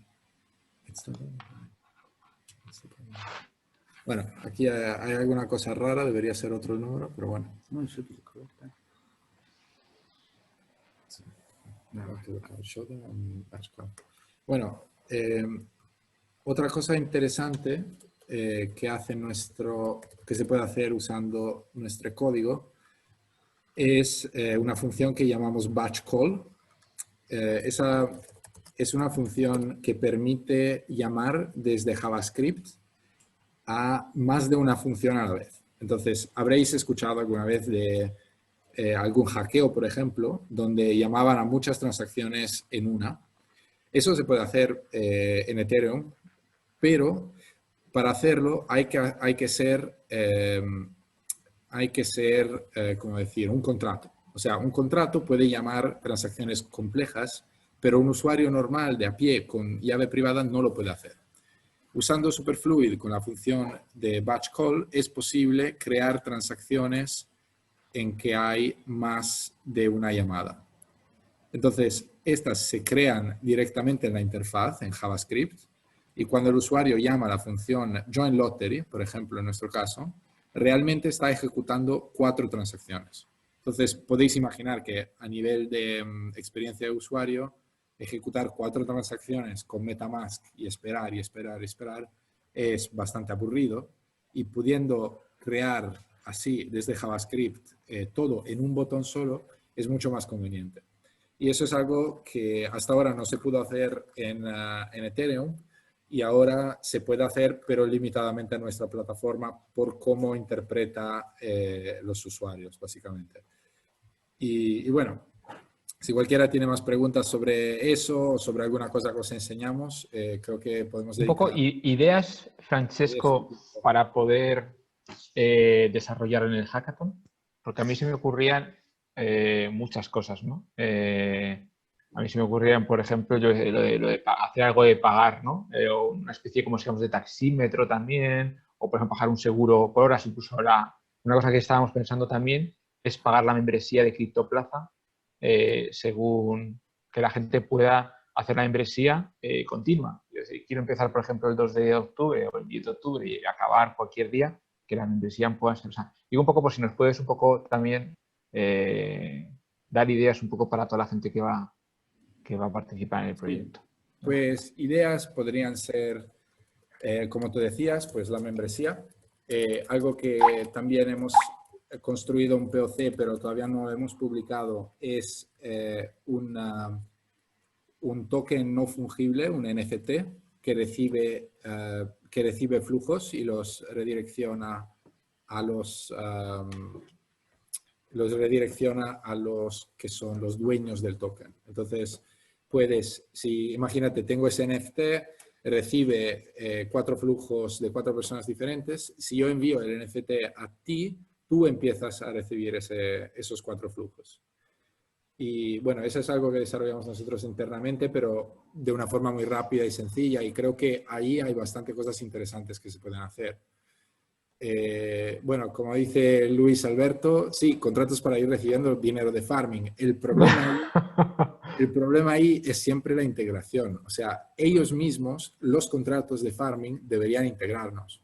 Bueno, aquí hay alguna cosa rara, debería ser otro número, pero bueno. No, it should be correct. Bueno, otra cosa interesante que se puede hacer usando nuestro código es una función que llamamos batch call. Esa es una función que permite llamar desde JavaScript a más de una función a la vez. Entonces, habréis escuchado alguna vez de algún hackeo, por ejemplo, donde llamaban a muchas transacciones en una. Eso se puede hacer en Ethereum, pero para hacerlo hay que ser, ¿cómo decir?, un contrato. O sea, un contrato puede llamar transacciones complejas, pero un usuario normal de a pie con llave privada no lo puede hacer. Usando Superfluid con la función de batch call es posible crear transacciones en que hay más de una llamada. Entonces, estas se crean directamente en la interfaz, en JavaScript, y cuando el usuario llama a la función join lottery, por ejemplo, en nuestro caso, realmente está ejecutando 4 transacciones. Entonces, podéis imaginar que a nivel de experiencia de usuario, ejecutar 4 transacciones con MetaMask y esperar es bastante aburrido, y pudiendo crear así desde JavaScript, todo en un botón solo, es mucho más conveniente. Y eso es algo que hasta ahora no se pudo hacer en Ethereum y ahora se puede hacer, pero limitadamente a nuestra plataforma por cómo interpreta los usuarios, básicamente. Y bueno, si cualquiera tiene más preguntas sobre eso o sobre alguna cosa que os enseñamos, creo que podemos Un poco ideas, Francesco, para poder desarrollar en el hackathon, porque a mí se me ocurrían muchas cosas, ¿no? A mí se me ocurrían, por ejemplo, lo de hacer algo de pagar, ¿no? O una especie, como digamos, de taxímetro también, o por ejemplo, pagar un seguro por horas. Incluso ahora, una cosa que estábamos pensando también es pagar la membresía de Criptoplaza, según que la gente pueda hacer la membresía continua. Es decir, quiero empezar, por ejemplo, el 2 de octubre o el 10 de octubre y acabar cualquier día, que la membresía pueda ser. O sea, digo un poco por si nos puedes un poco también dar ideas un poco para toda la gente que va a participar en el proyecto. Pues ideas podrían ser, como tú decías, pues la membresía. Algo que también hemos construido un POC, pero todavía no lo hemos publicado, es un token no fungible, un NFT, que recibe flujos y los redirecciona a los que son los dueños del token. Entonces, imagínate, tengo ese NFT, recibe 4 flujos de 4 personas diferentes. Si yo envío el NFT a ti, tú empiezas a recibir esos 4 flujos. Y bueno, eso es algo que desarrollamos nosotros internamente, pero de una forma muy rápida y sencilla. Y creo que ahí hay bastante cosas interesantes que se pueden hacer. Bueno, como dice Luis Alberto, sí, contratos para ir recibiendo dinero de farming. El problema ahí es siempre la integración. O sea, ellos mismos, los contratos de farming, deberían integrarnos.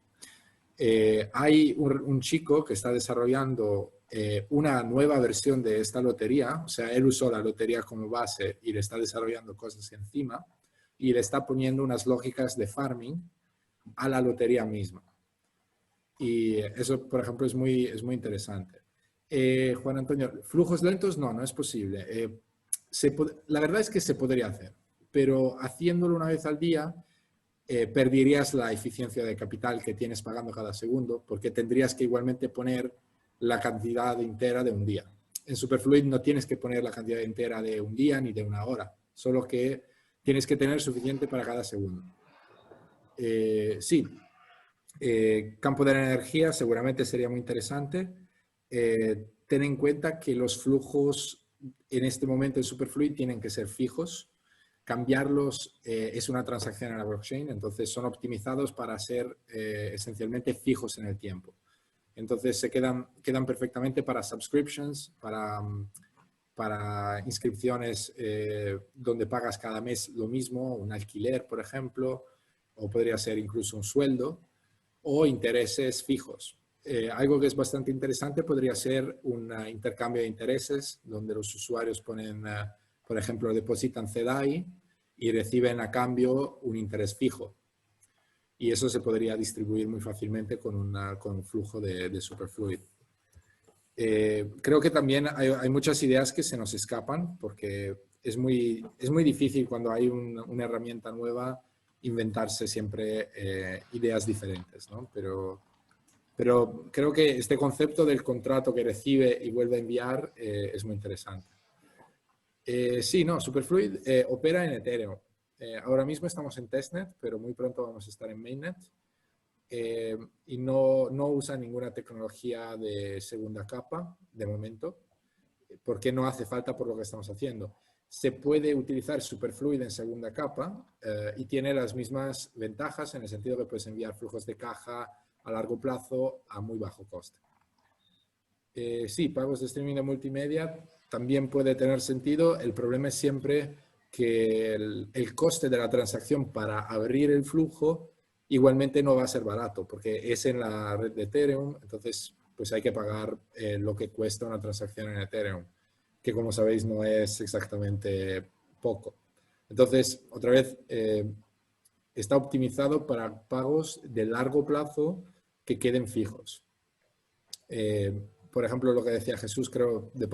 Hay un chico que está desarrollando una nueva versión de esta lotería. O sea, él usó la lotería como base y le está desarrollando cosas encima y le está poniendo unas lógicas de farming a la lotería misma. Y eso, por ejemplo, es muy interesante. Juan Antonio, flujos lentos, no es posible. La verdad es que se podría hacer, pero haciéndolo una vez al día, perderías la eficiencia de capital que tienes pagando cada segundo, porque tendrías que igualmente poner la cantidad entera de un día. En Superfluid no tienes que poner la cantidad entera de un día ni de una hora, solo que tienes que tener suficiente para cada segundo. Sí. Campo de la energía seguramente sería muy interesante. Ten en cuenta que los flujos en este momento en Superfluid tienen que ser fijos. Cambiarlos es una transacción en la blockchain, entonces son optimizados para ser esencialmente fijos en el tiempo. Entonces se quedan perfectamente para subscriptions, para inscripciones donde pagas cada mes lo mismo, un alquiler, por ejemplo, o podría ser incluso un sueldo, o intereses fijos. Algo que es bastante interesante podría ser un intercambio de intereses, donde los usuarios ponen, por ejemplo, depositan CDAI y reciben a cambio un interés fijo. Y eso se podría distribuir muy fácilmente con un flujo de Superfluid. Creo que también hay muchas ideas que se nos escapan, porque es muy difícil cuando hay una herramienta nueva inventarse siempre ideas diferentes, ¿no? Pero creo que este concepto del contrato que recibe y vuelve a enviar es muy interesante. Sí, Superfluid opera en Ethereum. Ahora mismo estamos en testnet, pero muy pronto vamos a estar en mainnet. Y no usa ninguna tecnología de segunda capa de momento, porque no hace falta por lo que estamos haciendo. Se puede utilizar Superfluid en segunda capa y tiene las mismas ventajas en el sentido que puedes enviar flujos de caja a largo plazo a muy bajo coste. Sí, pagos de streaming de multimedia también puede tener sentido. El problema es siempre que el coste de la transacción para abrir el flujo igualmente no va a ser barato, porque es en la red de Ethereum, entonces pues hay que pagar lo que cuesta una transacción en Ethereum, que como sabéis no es exactamente poco. Entonces, otra vez, está optimizado para pagos de largo plazo que queden fijos. Por ejemplo, lo que decía Jesús, creo, de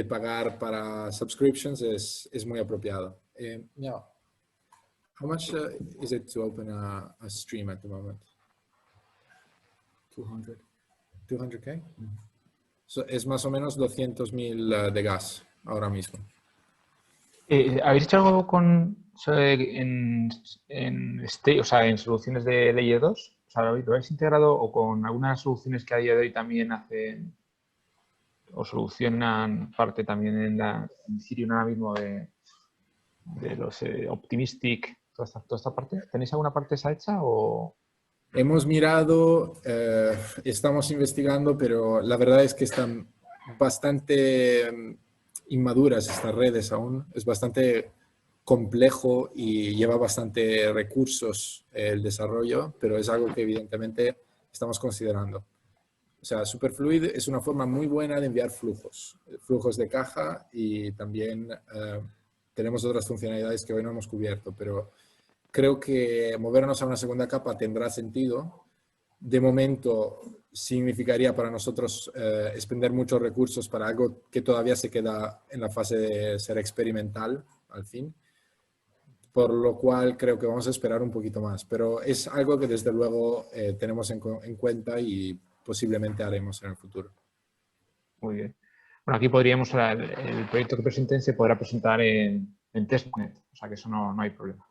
pagar para subscriptions es muy apropiado. Now, how much is it to open a stream at the moment? 200. 200K? So, es más o menos 200.000 de gas ahora mismo. ¿Habéis hecho algo o sea, en soluciones de Layer 2? O sea, ¿lo habéis integrado o con algunas soluciones que a día de hoy también hacen o solucionan parte también en Ethereum ahora mismo de los Optimistic, toda esta parte? ¿Tenéis alguna parte esa hecha o...? Hemos mirado, estamos investigando, pero la verdad es que están bastante inmaduras estas redes aún. Es bastante complejo y lleva bastante recursos el desarrollo, pero es algo que evidentemente estamos considerando. O sea, Superfluid es una forma muy buena de enviar flujos de caja, y también tenemos otras funcionalidades que hoy no hemos cubierto, pero creo que movernos a una segunda capa tendrá sentido. De momento significaría para nosotros expender muchos recursos para algo que todavía se queda en la fase de ser experimental al fin, por lo cual creo que vamos a esperar un poquito más, pero es algo que desde luego tenemos en cuenta y posiblemente haremos en el futuro. Muy bien. Bueno, aquí podríamos, el proyecto que presenten se podrá presentar en testnet, o sea que eso no hay problema.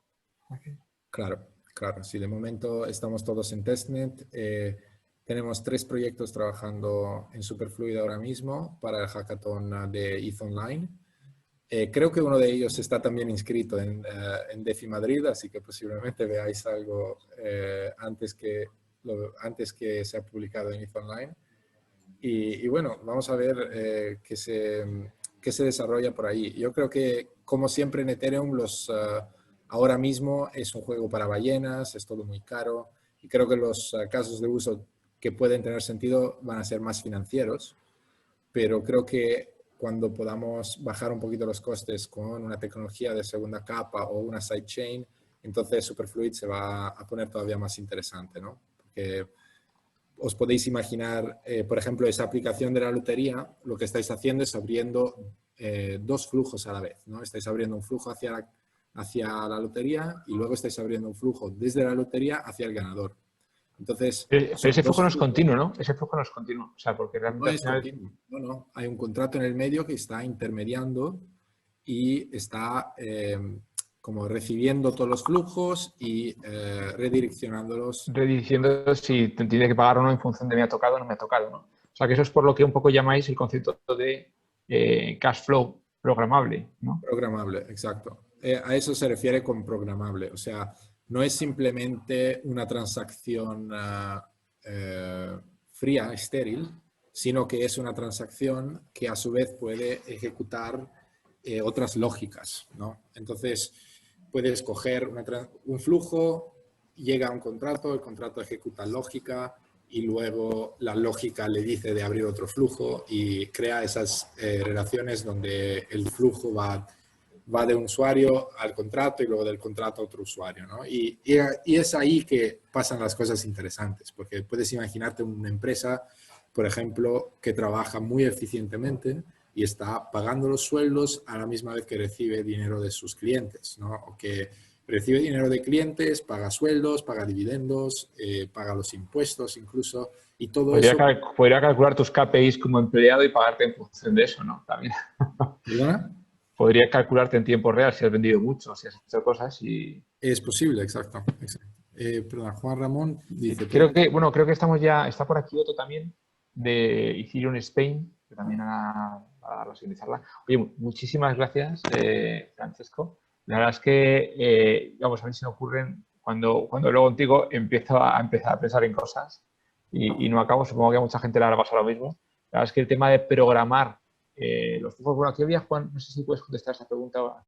Okay. Claro, claro. Sí, de momento estamos todos en testnet. Tenemos 3 proyectos trabajando en Superfluid ahora mismo para el hackathon de ETH Online. Creo que uno de ellos está también inscrito en DeFi Madrid, así que posiblemente veáis algo antes que sea publicado en ETH Online. Y bueno, vamos a ver qué se desarrolla por ahí. Yo creo que, como siempre en Ethereum, ahora mismo es un juego para ballenas, es todo muy caro, y creo que los casos de uso que pueden tener sentido van a ser más financieros, pero creo que cuando podamos bajar un poquito los costes con una tecnología de segunda capa o una sidechain, entonces Superfluid se va a poner todavía más interesante, ¿no? Porque os podéis imaginar, por ejemplo, esa aplicación de la lotería, lo que estáis haciendo es abriendo 2 flujos a la vez, ¿no? Estáis abriendo un flujo hacia la lotería y luego estáis abriendo un flujo desde la lotería hacia el ganador. Entonces, pero ese flujo no es continuo, ¿no? Ese flujo no es continuo. O sea, porque realmente no es continuo. No. Hay un contrato en el medio que está intermediando y está como recibiendo todos los flujos y redireccionándolos. Redirigiendo si te tiene que pagar o no en función de me ha tocado o no me ha tocado, ¿no? O sea, que eso es por lo que un poco llamáis el concepto de cash flow programable, ¿no? Programable, exacto. A eso se refiere con programable. O sea, no es simplemente una transacción fría, estéril, sino que es una transacción que a su vez puede ejecutar otras lógicas, ¿no? Entonces, puedes coger un flujo, llega a un contrato, el contrato ejecuta lógica y luego la lógica le dice de abrir otro flujo y crea esas relaciones donde el flujo va de un usuario al contrato y luego del contrato a otro usuario, ¿no? Y es ahí que pasan las cosas interesantes, porque puedes imaginarte una empresa, por ejemplo, que trabaja muy eficientemente y está pagando los sueldos a la misma vez que recibe dinero de sus clientes, ¿no? O que recibe dinero de clientes, paga sueldos, paga dividendos, paga los impuestos incluso, y todo eso... Podría calcular tus KPIs como empleado y pagarte en función de eso, ¿no? También. ¿Perdona? Podría calcularte en tiempo real si has vendido mucho, si has hecho cosas y... Es posible, exacto. Perdón, Juan Ramón dice... Creo que estamos ya... Está por aquí otro también de Ethereum Spain, que también a utilizarla. Oye, muchísimas gracias, Francesco. La verdad es que, vamos, a mí se me ocurren, cuando luego contigo empiezo a pensar en cosas y no acabo, supongo que a mucha gente le habrá pasado lo mismo. La verdad es que el tema de programar los flujos, bueno, aquí había, Juan, no sé si puedes contestar esta pregunta ahora.